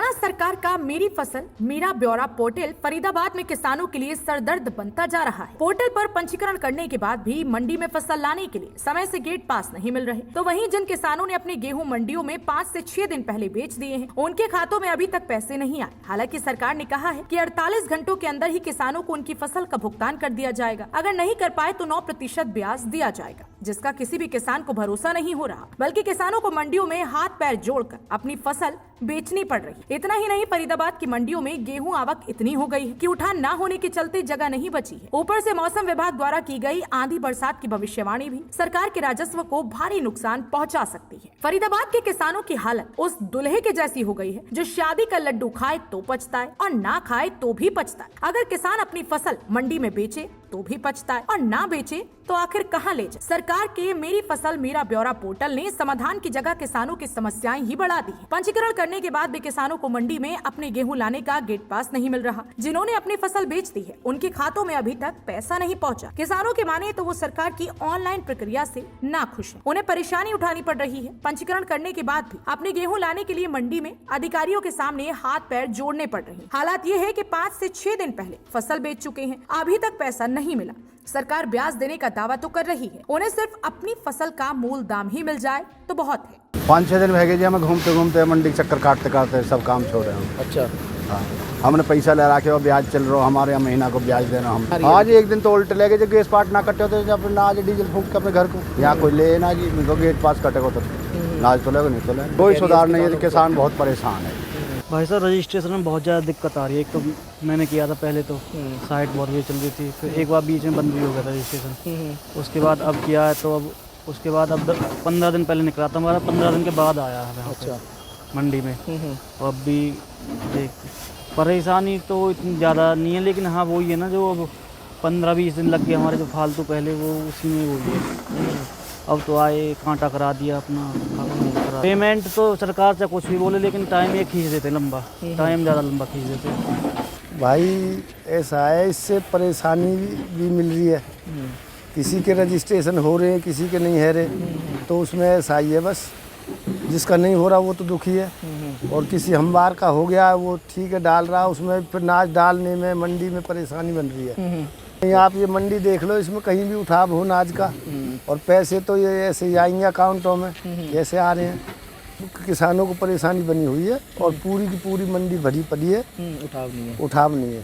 हरियाणा सरकार का मेरी फसल मेरा ब्यौरा पोर्टल फरीदाबाद में किसानों के लिए सरदर्द बनता जा रहा है। पोर्टल पर पंजीकरण करने के बाद भी मंडी में फसल लाने के लिए समय से गेट पास नहीं मिल रहे, तो वहीं जिन किसानों ने अपने गेहूं मंडियों में 5 से 6 दिन पहले बेच दिए हैं, उनके खातों में अभी तक पैसे नहीं आए। हालांकि सरकार ने कहा है कि 48 घंटों के अंदर ही किसानों को उनकी फसल का भुगतान कर दिया जाएगा। अगर नहीं कर पाए तो 9% ब्याज दिया जाएगा, जिसका किसी भी किसान को भरोसा नहीं हो रहा, बल्कि किसानों को मंडियों में हाथ पैर जोड़कर अपनी फसल बेचनी पड़ रही। इतना ही नहीं, फरीदाबाद की मंडियों में गेहूं आवक इतनी हो गई है कि उठान न होने के चलते जगह नहीं बची है। ऊपर से मौसम विभाग द्वारा की गई आंधी बरसात की भविष्यवाणी भी सरकार के राजस्व को भारी नुकसान पहुंचा सकती है। फरीदाबाद के किसानों की हालत उस दुल्हे के जैसी हो गई है जो शादी का लड्डू खाए तो पचता है और ना खाए तो भी पचता है। अगर किसान अपनी फसल मंडी में बेचे तो भी पचता है और ना बेचे तो आखिर कहां ले जाए। सरकार के मेरी फसल मेरा ब्यौरा पोर्टल ने समाधान की जगह किसानों की समस्याएं ही बढ़ा दी है। पंजीकरण करने के बाद भी किसानों को मंडी में अपने गेहूं लाने का गेट पास नहीं मिल रहा। जिन्होंने अपनी फसल बेच दी है, उनके खातों में अभी तक पैसा नहीं पहुंचा। किसानों के माने तो वो सरकार की ऑनलाइन प्रक्रिया से ना खुश है। उन्हें परेशानी उठानी पड़ रही है। पंजीकरण करने के बाद भी अपने गेहूं लाने के लिए मंडी में अधिकारियों के सामने हाथ पैर जोड़ने पड़ रहे हैं। हालात ये है कि 5 से 6 दिन पहले फसल बेच चुके हैं, अभी तक पैसा नहीं मिला। सरकार ब्याज देने का दावा तो कर रही है, उन्हें सिर्फ अपनी फसल का मूल दाम ही मिल जाए तो बहुत है। 5-6 दिन भगे जी, हमें घूमते घूमते मंडी चक्कर काटते काटते सब काम छोड़ रहे हैं। अच्छा, हाँ, हमने पैसा ले रखे और ब्याज चल रहा, हमारे यहाँ महीना को ब्याज देना। हम आज एक दिन तो उल्टे ले गए, जो गैस पार्ट ना कटे तो अपने आज डीजल फूंक के अपने घर को यहाँ कोई ले ना जी, इनको गेट पास कटेगा तो नाज तो लेगा नहीं तो ले। कोई सुधार नहीं है, किसान बहुत परेशान है। भाई साहब रजिस्ट्रेशन में बहुत ज़्यादा दिक्कत आ रही है। एक तो मैंने किया था पहले तो साइट बहुत भी चल रही थी, फिर एक बार बीच में बंद भी हो गया था रजिस्ट्रेशन। उसके बाद अब किया है तो अब उसके बाद अब 15 दिन पहले निकला था हमारा, 15 दिन के बाद आया है। अच्छा, मंडी में। और अब भी देख परेशानी तो इतनी ज़्यादा नहीं है, लेकिन हाँ वही है ना, जो अब 15-20 दिन लग गए हमारे जो फालतू पहले, वो उसी में वही है। अब तो आए कांटा करा दिया अपना। पेमेंट तो सरकार से कुछ भी बोले, लेकिन टाइम ये खींच देते लंबा, टाइम ज़्यादा लंबा खींच देते। भाई ऐसा है, इससे परेशानी भी मिल रही है। किसी के रजिस्ट्रेशन हो रहे हैं, किसी के नहीं है रहे, तो उसमें ऐसा ही है बस। जिसका नहीं हो रहा वो तो दुखी है, और किसी हमवार का हो गया वो ठीक है डाल रहा, उसमें फिर नाच डालने में मंडी में परेशानी बन रही है। आप ये मंडी देख लो, इसमें कहीं भी उठाव हो नाज का, और पैसे तो ये ऐसे ही आएंगे अकाउंटों में, कैसे आ रहे हैं। किसानों को परेशानी बनी हुई है, और पूरी की पूरी मंडी भरी पड़ी है, उठाव नहीं है।